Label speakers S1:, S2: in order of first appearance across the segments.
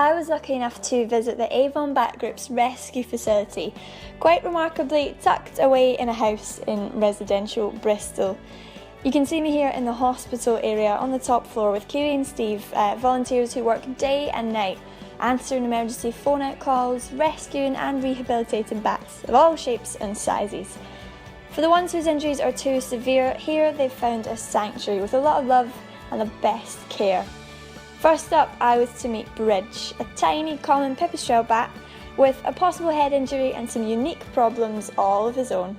S1: I was lucky enough to visit the Avon Bat Group's rescue facility, quite remarkably tucked away in a house in residential Bristol. You can see me here in the hospital area on the top floor with Kiri and Steve, volunteers who work day and night, answering emergency phone-out calls, rescuing and rehabilitating bats of all shapes and sizes. For the ones whose injuries are too severe, here they've found a sanctuary with a lot of love and the best care. First up, I was to meet Bridge, a tiny common pipistrelle bat with a possible head injury and some unique problems all of his own.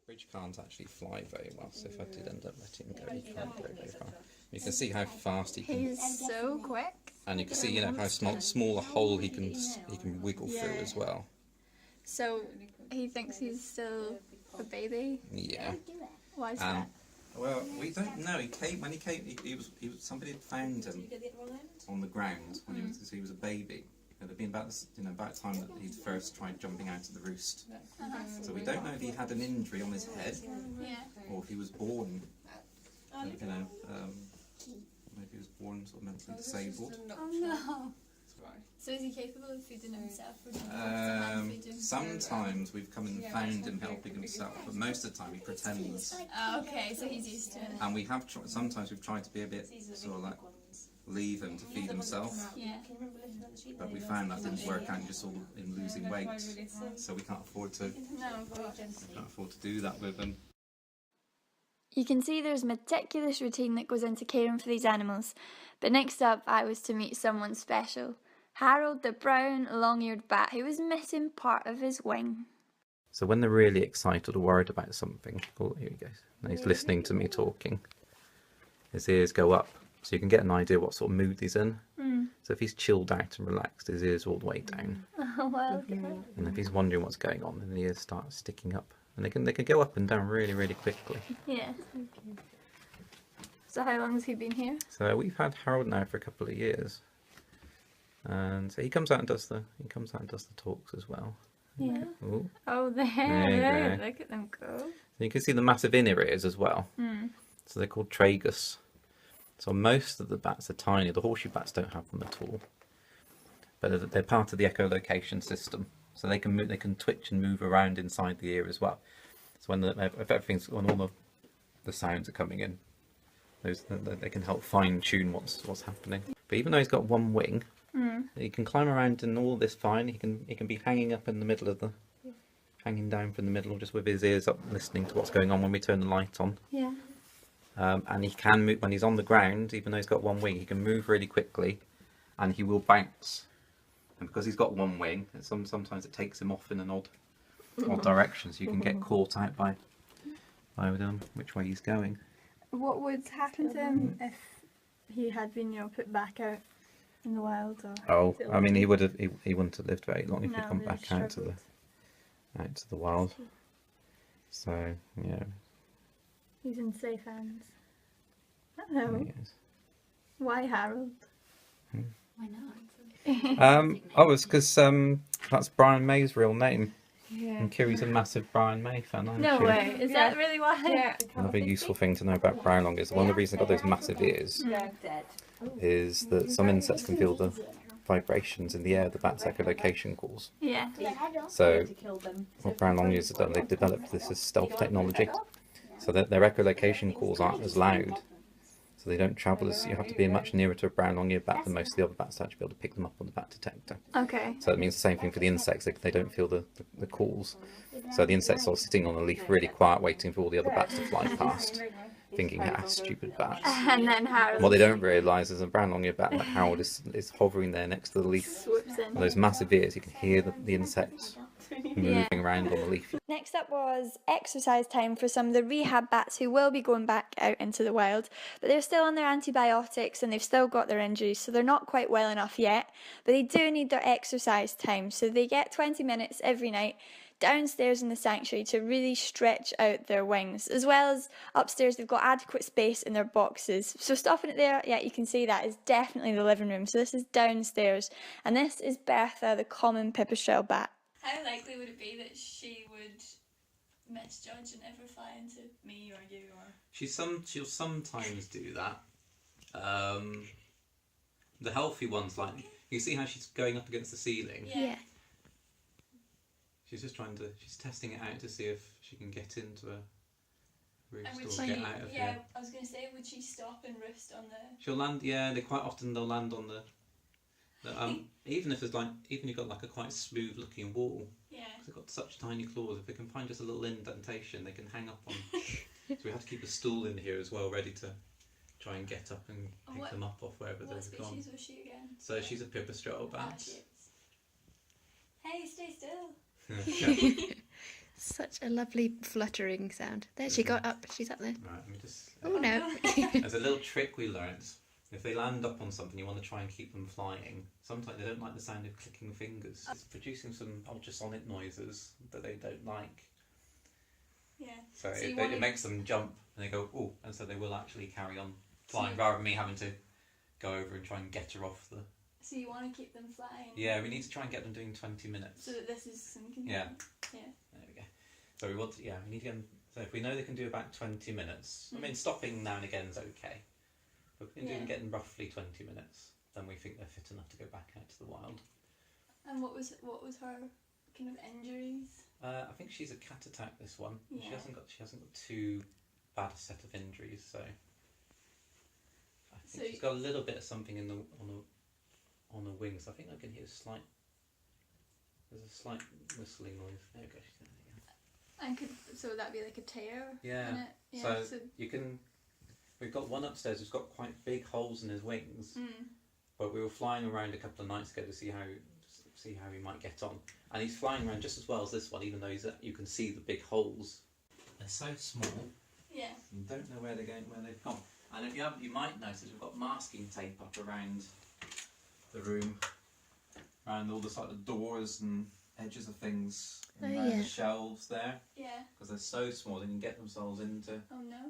S2: Bridge can't actually fly very well, so if I did end up letting him go, he can't go very far. You can see how fast he can.
S3: He's so quick.
S2: And you can see, how small a hole he can wiggle through as well.
S3: So he thinks he's still a baby.
S2: Yeah.
S3: Why is that?
S2: Well, we don't know. He was somebody had found him on the ground when he was a baby. It had been about about the time that he'd first tried jumping out of the roost. So we don't know if he had an injury on his head, or if he was born, maybe he was born sort of mentally disabled.
S3: Oh no. So is he capable of feeding himself?
S2: Sometimes we've come and found him helping himself, but most of the time he pretends.
S3: Oh, okay, so he's used to it.
S2: And we have sometimes we've tried to be a bit sort of like leave him to feed himself.
S3: Yeah.
S2: But we found that didn't work out, just sort of in losing weight. So we can't afford to.
S3: No, of course.
S2: Can't afford to do that with him.
S1: You can see there's a meticulous routine that goes into caring for these animals. But next up, I was to meet someone special. Harold, the brown, long-eared bat who was missing part of his wing.
S2: So when they're really excited or worried about something, oh, here he goes. Now he's listening to me talking. His ears go up, so you can get an idea what sort of mood he's in. So if he's chilled out and relaxed, his ears are all the way down.
S1: Oh, well, okay.
S2: And if he's wondering what's going on, then the ears start sticking up. And they can go up and down really, really quickly.
S1: Yeah. So how long has he been here?
S2: So we've had Harold now for a couple of years. And so he comes out and does the talks as well.
S1: Yeah.
S2: Ooh.
S1: Oh, there.
S2: There you go.
S1: Look at them go.
S2: So you can see the massive inner ears as well. So they're called tragus. So most of the bats are tiny. The horseshoe bats don't have them at all. But they're part of the echolocation system. So they can move, they can twitch and move around inside the ear as well. So when if everything's when all the sounds are coming in, they can help fine tune what's happening. But even though he's got one wing, he can climb around and all this fine. He can be hanging up in the middle of hanging down from the middle, just with his ears up, listening to what's going on when we turn the light on.
S1: Yeah.
S2: And he can move when he's on the ground. Even though he's got one wing, he can move really quickly, and he will bounce. And because he's got one wing, sometimes it takes him off in an odd direction, so you can get caught out by which way he's going.
S1: What would happen to him if he had been, put back out in the wild?
S2: Oh, I mean, he wouldn't have lived very long if he'd come back out to the wild. So yeah.
S1: He's in safe hands. Oh. Why Harold?
S3: Why not?
S2: It's because that's Brian May's real name.
S1: Yeah.
S2: And Kiri's a massive Brian May fan, aren't
S1: No
S2: you?
S1: way. Is that really why?
S3: Yeah.
S2: Another useful thing to know about brownlong is one of the reasons they've got those massive ears is that some insects can feel the vibrations in the air, the bat's echolocation calls.
S1: Yeah.
S2: So what brownlongies have done, they've developed this as stealth technology, so that their echolocation calls aren't as loud. So they don't travel as, you have to be much nearer to a brown long-eared bat than most of the other bats to actually be able to pick them up on the bat detector.
S1: Okay.
S2: So it means the same thing for the insects, they don't feel the calls. So the insects are sitting on a leaf really quiet, waiting for all the other bats to fly past, thinking, stupid bats.
S1: And then Harold.
S2: What they don't realise is a brown long-eared bat like Harold is hovering there next to the leaf.
S1: Swoops in.
S2: And those massive ears, you can hear the insects moving around on the leaf.
S1: Next up was exercise time for some of the rehab bats who will be going back out into the wild, but they're still on their antibiotics and they've still got their injuries, so they're not quite well enough yet, but they do need their exercise time, so they get 20 minutes every night downstairs in the sanctuary to really stretch out their wings, as well as upstairs they've got adequate space in their boxes. So stopping it there, yeah, you can see that is definitely the living room. So this is downstairs, and this is Bertha, the common pipistrelle bat.
S3: How likely would it be that she would misjudge and ever fly into me or you? Or
S2: She'll sometimes do that. The healthy ones, like, you see how she's going up against the ceiling?
S1: Yeah.
S2: She's just she's testing it out to see if she can get into a roost
S3: And would
S2: or
S3: she,
S2: get out of
S3: yeah,
S2: here.
S3: I was going to say, would she stop and roost on the...
S2: She'll land, yeah, quite often they'll land on the even if you've got like a quite smooth looking wall,
S3: Yeah.
S2: because they've got such tiny claws, if they can find just a little indentation, they can hang up on. So we have to keep a stool in here as well, ready to try and get up and pick them up off wherever
S3: What
S2: they've gone.
S3: species was she again?
S2: So she's a pipistrelle bat.
S3: She is. Hey, stay still.
S4: Such a lovely fluttering sound. There she got up. She's up there.
S2: Right, let me just.
S4: Oh no.
S2: There's a little trick we learnt. If they land up on something, you want to try and keep them flying. Sometimes they don't like the sound of clicking fingers. It's producing some ultrasonic noises that they don't like.
S3: Yeah.
S2: So it makes them jump and they go, ooh, and so they will actually carry on flying rather than me having to go over and try and get her off the...
S3: So you want to keep them flying?
S2: Yeah, we need to try and get them doing 20 minutes.
S3: So that this is sinking.
S2: Yeah.
S3: Yeah.
S2: There we go. So we want to, we need to get them, so if we know they can do about 20 minutes, I mean stopping now and again is okay, but we can do getting roughly 20 minutes, then we think they're fit enough to go back out to the wild.
S3: And what was her kind of injuries?
S2: I think she's a cat attack, this one.
S3: Yeah.
S2: She hasn't got too bad a set of injuries, so I think she's got a little bit of something in on the wings. I think I can hear there's a slight whistling noise. There we go.
S3: And so would that be like a tear?
S2: Yeah.
S3: In it? Yeah.
S2: So you can. We've got one upstairs who's got quite big holes in his wings, but we were flying around a couple of nights ago to see how he might get on, and he's flying around just as well as this one, even though you can see the big holes. They're so small.
S3: Yeah.
S2: You don't know where they're going, where they've gone. And if you might notice we've got masking tape up around the room, around all the sort of doors and edges of things, and around the shelves there.
S3: Yeah.
S2: Because they're so small, they can get themselves into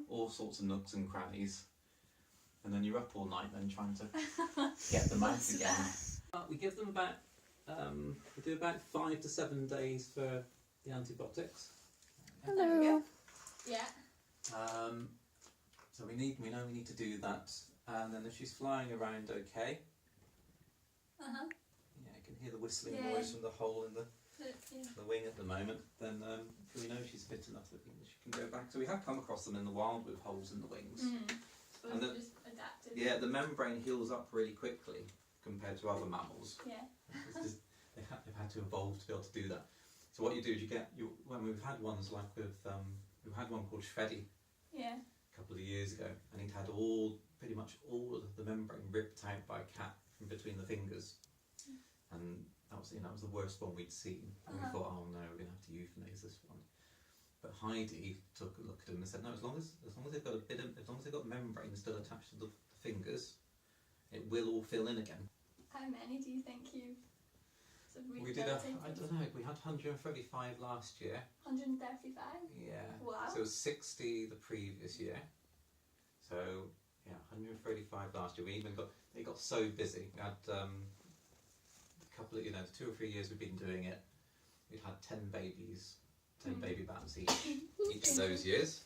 S2: all sorts of nooks and crannies. And then you're up all night then trying to get them out again. We give them about, we do about 5 to 7 days for the antibiotics.
S1: Hello.
S3: Yeah.
S2: So we know we need to do that, and then if she's flying around okay, yeah, you can hear the whistling noise from the hole in the wing at the moment, then we know she's fit enough that she can go back. So we have come across them in the wild with holes in the wings.
S3: And just adapted.
S2: Yeah, the membrane heals up really quickly compared to other mammals.
S3: Yeah.
S2: It's just, they've had to evolve to be able to do that. So what you do is when we've had ones like we've had one called Shreddy.
S3: Yeah.
S2: A couple of years ago, and he'd had pretty much all of the membrane ripped out by a cat from between the fingers, and that was the worst one we'd seen. And we thought, oh no, we're gonna have to euthanize this one. But Heidi took a look at him and said, no, as long as they've got as long as they've got membrane still attached to the fingers, it will all fill in again.
S3: How many do you think you?
S2: We did I don't know. We had 135 last year.
S3: 135.
S2: Yeah.
S3: Wow.
S2: So it was 60 the previous year. So yeah, 135 last year. It got so busy. We had a couple of, the 2 or 3 years we've been doing it, we've had 10 babies, 10 baby bats each of those years.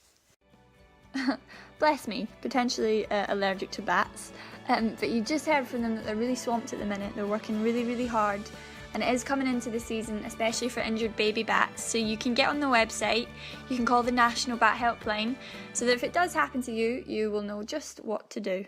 S1: Bless me, potentially allergic to bats, but you just heard from them that they're really swamped at the minute. They're working really, really hard, and it is coming into the season, especially for injured baby bats. So you can get on the website, you can call the National Bat Helpline, so that if it does happen to you, you will know just what to do.